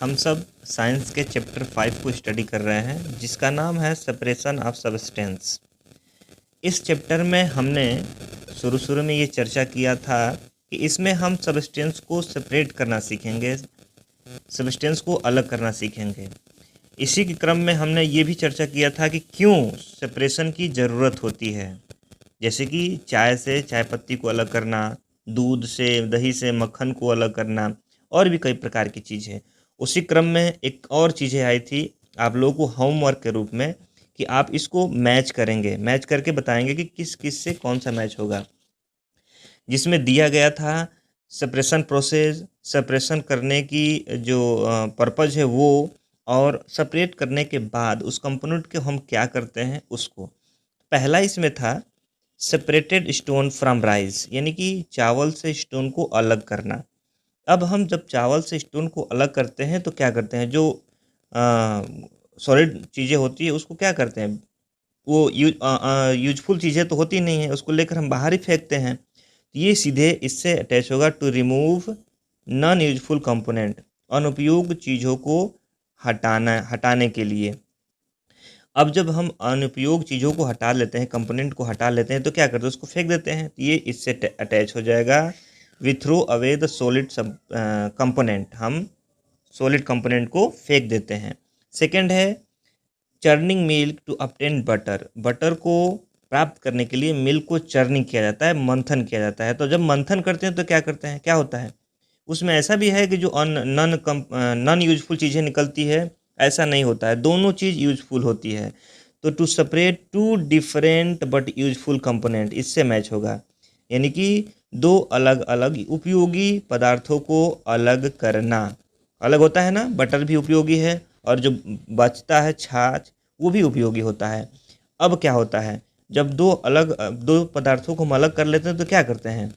हम सब साइंस के चैप्टर 5 को स्टडी कर रहे हैं जिसका नाम है सेपरेशन ऑफ सब्सटेंस। इस चैप्टर में हमने शुरू में ये चर्चा किया था कि इसमें हम सब्सटेंस को सेपरेट करना सीखेंगे, सब्सटेंस को अलग करना सीखेंगे। इसी के क्रम में हमने ये भी चर्चा किया था कि क्यों सेपरेशन की ज़रूरत होती है, जैसे कि चाय से चाय पत्ती को अलग करना, दूध से दही से मक्खन को अलग करना, और भी कई प्रकार की चीज़ है। उसी क्रम में एक और चीज़ें आई थी आप लोगों को होमवर्क के रूप में कि आप इसको मैच करेंगे, मैच करके बताएंगे कि किस किस से कौन सा मैच होगा। जिसमें दिया गया था सेपरेशन प्रोसेस, सेपरेशन करने की जो पर्पज़ है वो, और सेपरेट करने के बाद उस कंपोनेंट के हम क्या करते हैं उसको। पहला इसमें था सेपरेटेड स्टोन फ्रॉम राइस, यानी कि चावल से स्टोन को अलग करना। अब हम जब चावल से स्टोन को अलग करते हैं तो क्या करते हैं, जो सॉलिड चीज़ें होती है उसको क्या करते हैं, वो यूजफुल चीज़ें तो होती नहीं है, उसको लेकर हम बाहर ही फेंकते हैं। तो ये सीधे इससे अटैच होगा to remove non useful component, अनुपयोग चीज़ों को हटाने के लिए। अब जब हम अनुपयोग चीज़ों को हटा लेते हैं, कंपोनेंट को हटा लेते हैं, तो क्या करते हैं, उसको फेंक देते हैं। तो ये इससे अटैच हो जाएगा। We throw away the solid sub component, हम सॉलिड कंपोनेंट को फेंक देते हैं। सेकंड है churning milk to obtain butter, butter को प्राप्त करने के लिए मिल्क को चर्निंग किया जाता है, मंथन किया जाता है। तो जब मंथन करते हैं तो क्या करते हैं, क्या होता है, उसमें ऐसा भी है कि जो नॉन यूजफुल चीज़ें निकलती है, ऐसा नहीं होता है, दोनों चीज़ यूजफुल होती है। तो to separate two different but useful component, इससे मैच होगा, यानी कि दो अलग अलग उपयोगी पदार्थों को अलग करना। अलग होता है ना, बटर भी उपयोगी है और जो बचता है छाछ वो भी उपयोगी होता है। अब क्या होता है, जब दो पदार्थों को हम अलग कर लेते हैं तो क्या करते हैं,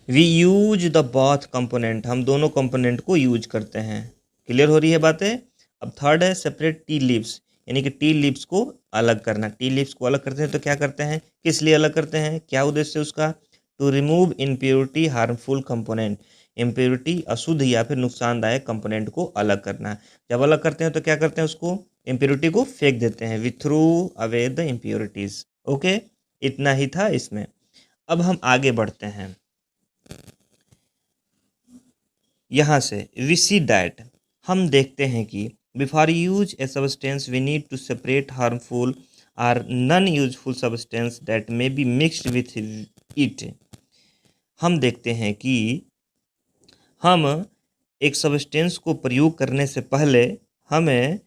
we use the both component, हम दोनों कंपोनेंट को यूज करते हैं। क्लियर हो रही है बातें। अब थर्ड है सेपरेट टी लीव्स, यानी कि टी लीव्स को अलग करना। टी लीव्स को अलग करते हैं तो क्या करते हैं, किस लिए अलग करते हैं, क्या उद्देश्य उसका, to remove impurity harmful component, impurity अशुद्ध या फिर नुकसानदायक कंपोनेंट को अलग करना। जब अलग करते हैं तो क्या करते हैं, उसको इम्प्योरिटी को फेंक देते हैं। We through away the impurities. Okay, इतना ही था इसमें। अब हम आगे बढ़ते हैं। यहाँ से वी सी दैट, हम देखते हैं कि before use a substance we need to separate harmful or non useful substance that may be mixed with it. हम देखते हैं कि हम एक सब्सटेंस को प्रयोग करने से पहले हमें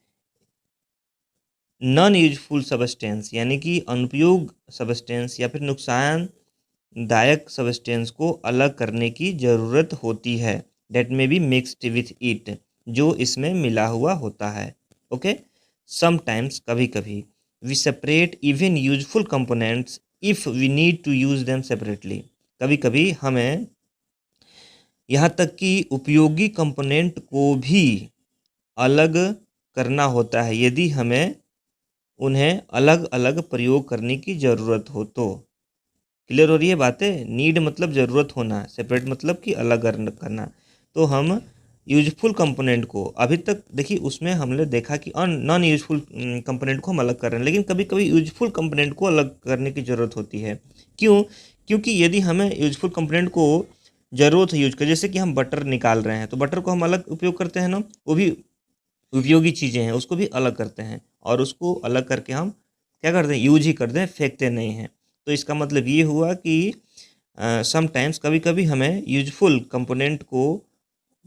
नॉन यूजफुल सब्सटेंस, यानी कि अनुपयोग सब्सटेंस या फिर नुकसानदायक सब्सटेंस को अलग करने की ज़रूरत होती है। डेट में बी मिक्सड विथ इट, जो इसमें मिला हुआ होता है। ओके, समटाइम्स, कभी कभी, we separate even useful components if we need to use them separately. कभी कभी हमें यहाँ तक कि उपयोगी कंपोनेंट को भी अलग करना होता है यदि हमें उन्हें अलग अलग प्रयोग करने की ज़रूरत हो तो। क्लियर हो रही है बातें। नीड मतलब ज़रूरत होना, सेपरेट मतलब कि अलग करना। तो हम यूजफुल कंपोनेंट को, अभी तक देखिए उसमें हमने देखा कि नॉन यूजफुल कंपोनेंट को हम अलग कर रहे हैं, लेकिन कभी कभी यूजफुल कंपोनेंट को अलग करने की ज़रूरत होती है। क्यों, क्योंकि यदि हमें यूजफुल कंपोनेंट को ज़रूरत है यूज कर, जैसे कि हम बटर निकाल रहे हैं तो बटर को हम अलग उपयोग करते हैं ना, वो भी उपयोगी चीज़ें हैं, उसको भी अलग करते हैं, और उसको अलग करके हम क्या करते हैं, यूज ही करते हैं, फेंकते नहीं हैं। तो इसका मतलब ये हुआ कि समटाइम्स, कभी कभी हमें यूजफुल कंपोनेंट को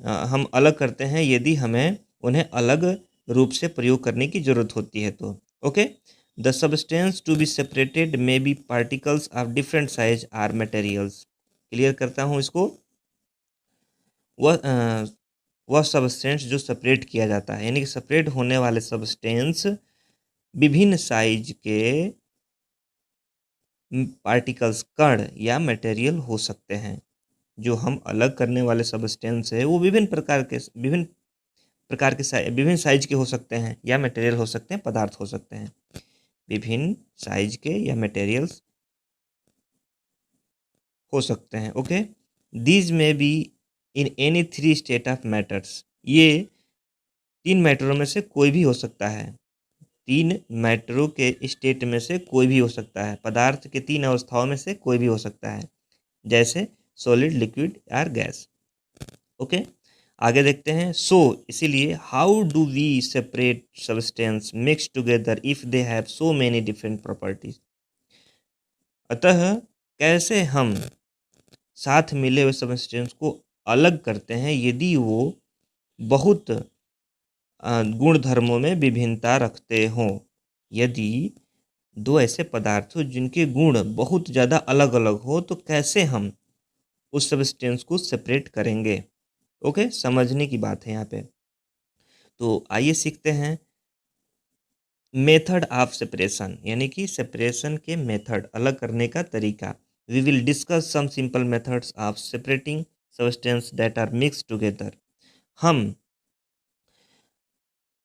हम अलग करते हैं यदि हमें उन्हें अलग रूप से प्रयोग करने की ज़रूरत होती है तो। Okay, the substance to be separated may be particles of different size or materials. Clear करता हूँ इसको। वह वह सब्सटेंस जो सेपरेट किया जाता है, यानी कि सेपरेट होने वाले सब्सटेंस विभिन्न साइज के पार्टिकल्स, कण या मटेरियल हो सकते हैं। जो हम अलग करने वाले सब्सटेंस है वो विभिन्न साइज के हो सकते हैं या मटेरियल हो सकते हैं, पदार्थ हो सकते हैं, विभिन्न साइज के या मटेरियल्स हो सकते हैं। ओके, दीज में be in any three state of matters, ये तीन मैटरों में से कोई भी हो सकता है। तीन मैटरों के स्टेट में से कोई भी हो सकता है। पदार्थ के तीन अवस्थाओं में से कोई भी हो सकता है, जैसे सॉलिड, लिक्विड और गैस। ओके, आगे देखते हैं। इसीलिए how do we separate substance mix together if they have so many different properties. अतः कैसे हम साथ मिले हुए सब्सटेंस को अलग करते हैं यदि वो बहुत गुण धर्मों में विभिन्नता रखते हों। यदि दो ऐसे पदार्थ हो जिनके गुण बहुत ज़्यादा अलग अलग हो तो कैसे हम उस सब्सटेंस को सेपरेट करेंगे। ओके, समझने की बात है यहाँ पे। तो आइए सीखते हैं मेथड ऑफ सेपरेशन, यानी कि सेपरेशन के मेथड, अलग करने का तरीका। We will discuss some simple methods of separating substance that are mix together. हम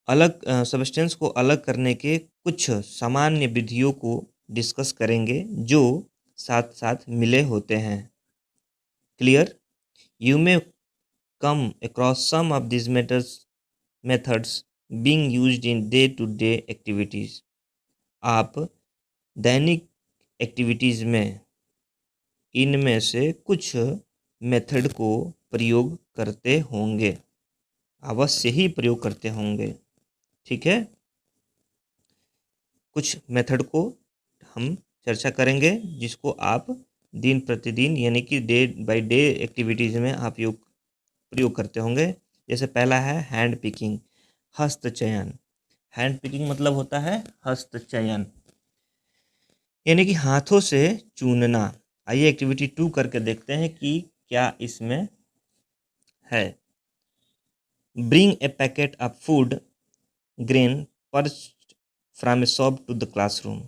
अलग सब्सटेंस को अलग करने के कुछ सामान्य विधियों को डिस्कस करेंगे जो साथ साथ मिले होते हैं। Clear? You may come across some of this methods being used in day to day activities. आप दैनिक एक्टिविटीज में इनमें से कुछ मेथड को प्रयोग करते होंगे, अवश्य ही प्रयोग करते होंगे। ठीक है, कुछ मेथड को हम चर्चा करेंगे जिसको आप दिन प्रतिदिन यानी कि डे बाय डे एक्टिविटीज़ में आप प्रयोग करते होंगे। जैसे पहला है हैंड पिकिंग, हस्तचयन। हैंड पिकिंग मतलब होता है हस्तचयन, यानी कि हाथों से चुनना। आइए एक्टिविटी 2 करके देखते हैं कि क्या इसमें है। Bring a packet of food grain purchased from a shop to the classroom.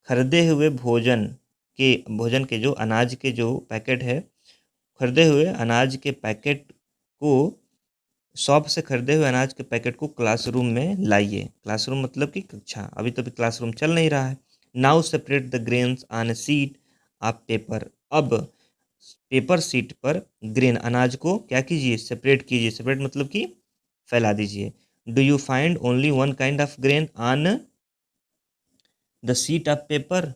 खरीदे हुए भोजन के जो अनाज के जो पैकेट है, खरीदे हुए अनाज के पैकेट को शॉप से खरीदे हुए अनाज के पैकेट को क्लासरूम में लाइए। क्लासरूम मतलब कि कक्षा, अभी तो क्लासरूम चल नहीं रहा है। Now separate the grains on A sheet of paper. अब पेपर शीट पर ग्रेन अनाज को क्या कीजिए, सेपरेट कीजिए। सेपरेट मतलब कि फैला दीजिए। Do you find only one kind of grain on the sheet of paper.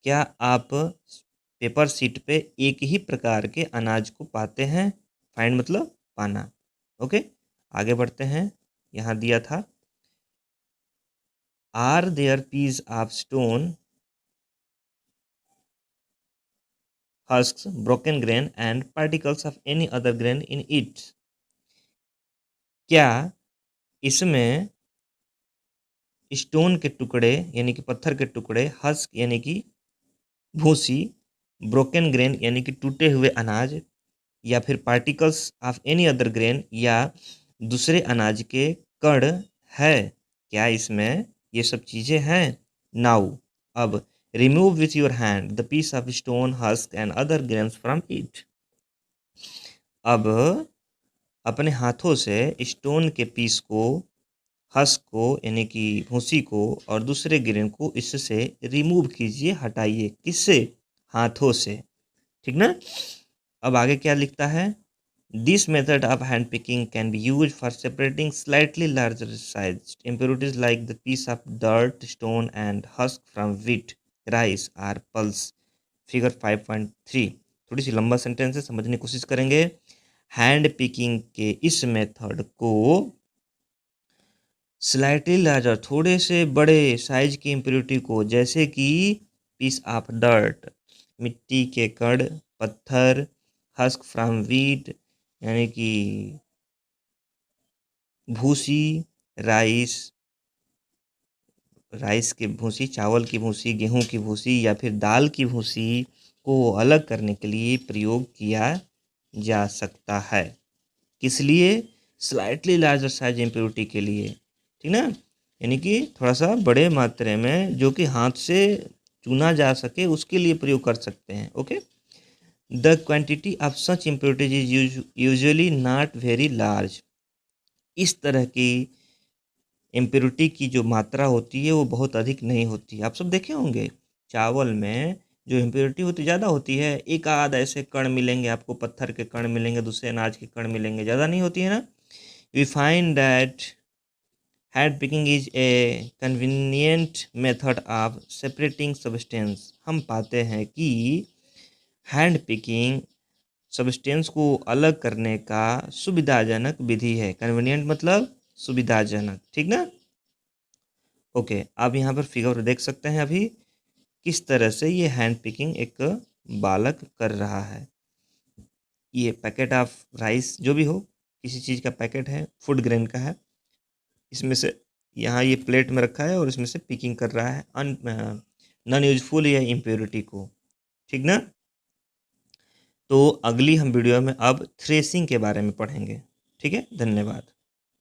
क्या आप पेपर शीट पे एक ही प्रकार के अनाज को पाते हैं। फाइंड मतलब पाना। ओके, आगे बढ़ते हैं। यहाँ दिया था are there piece of stone husks broken grain and particles of any other grain in it. क्या इसमें स्टोन के टुकड़े यानी कि पत्थर के टुकड़े, हस्क यानी कि भूसी, ब्रोकन ग्रेन यानी कि टूटे हुए अनाज, या फिर particles of any other grain या दूसरे अनाज के कण है। क्या इसमें ये सब चीज़ें हैं। नाउ अब remove with your hand the piece of stone husk and other grains from it. अब अपने हाथों से स्टोन के पीस को, हस्क को यानी कि भूसी को और दूसरे ग्रेन को इससे रिमूव कीजिए, हटाइए। किससे? हाथों से। ठीक ना। अब आगे क्या लिखता है। This method of hand picking can be use for separating slightly larger size impurities like the piece of dirt, stone and husk from wheat, rice or pulse। Figure 5.3। थोड़ी सी लंबा सेंटेंस है, समझने की कोशिश करेंगे। हैंड पिकिंग के इस method को स्लाइटली लार्जर, थोड़े से बड़े साइज की इम्प्योरिटी को, जैसे कि पीस ऑफ डर्ट, मिट्टी के कण, पत्थर, हस्क फ्रॉम वीट यानी कि भूसी, राइस की भूसी, चावल की भूसी, गेहूं की भूसी या फिर दाल की भूसी को अलग करने के लिए प्रयोग किया जा सकता है। किस लिए? स्लाइटली लार्जर साइज इम्प्योरिटी के लिए। ठीक ना, यानी कि थोड़ा सा बड़े मात्रा में जो कि हाथ से चुना जा सके उसके लिए प्रयोग कर सकते हैं। Okay, the quantity of such impurities is usually not very large. इस तरह की इम्प्योरिटी की जो मात्रा होती है वो बहुत अधिक नहीं होती। आप सब देखे होंगे चावल में जो इम्प्योरिटी होती ज़्यादा होती है, एक आध ऐसे कण मिलेंगे आपको, पत्थर के कण मिलेंगे, दूसरे अनाज के कण मिलेंगे, ज़्यादा नहीं होती है ना। We find that hand picking is a convenient method of separating substance. हम पाते हैं कि हैंड पिकिंग सब्सटेंस को अलग करने का सुविधाजनक विधि है। कन्वीनियंट मतलब सुविधाजनक, ठीक ना। ओके, आप यहाँ पर फिगर देख सकते हैं अभी किस तरह से ये हैंड पिकिंग एक बालक कर रहा है। ये पैकेट ऑफ राइस जो भी हो, किसी चीज़ का पैकेट है, फूड ग्रेन का है, इसमें से यहाँ ये प्लेट में रखा है और इसमें से पिकिंग कर रहा है नॉन यूजफुल या इम्प्योरिटी को, ठीक ना। तो अगली हम वीडियो में अब थ्रेसिंग के बारे में पढ़ेंगे। ठीक है, धन्यवाद।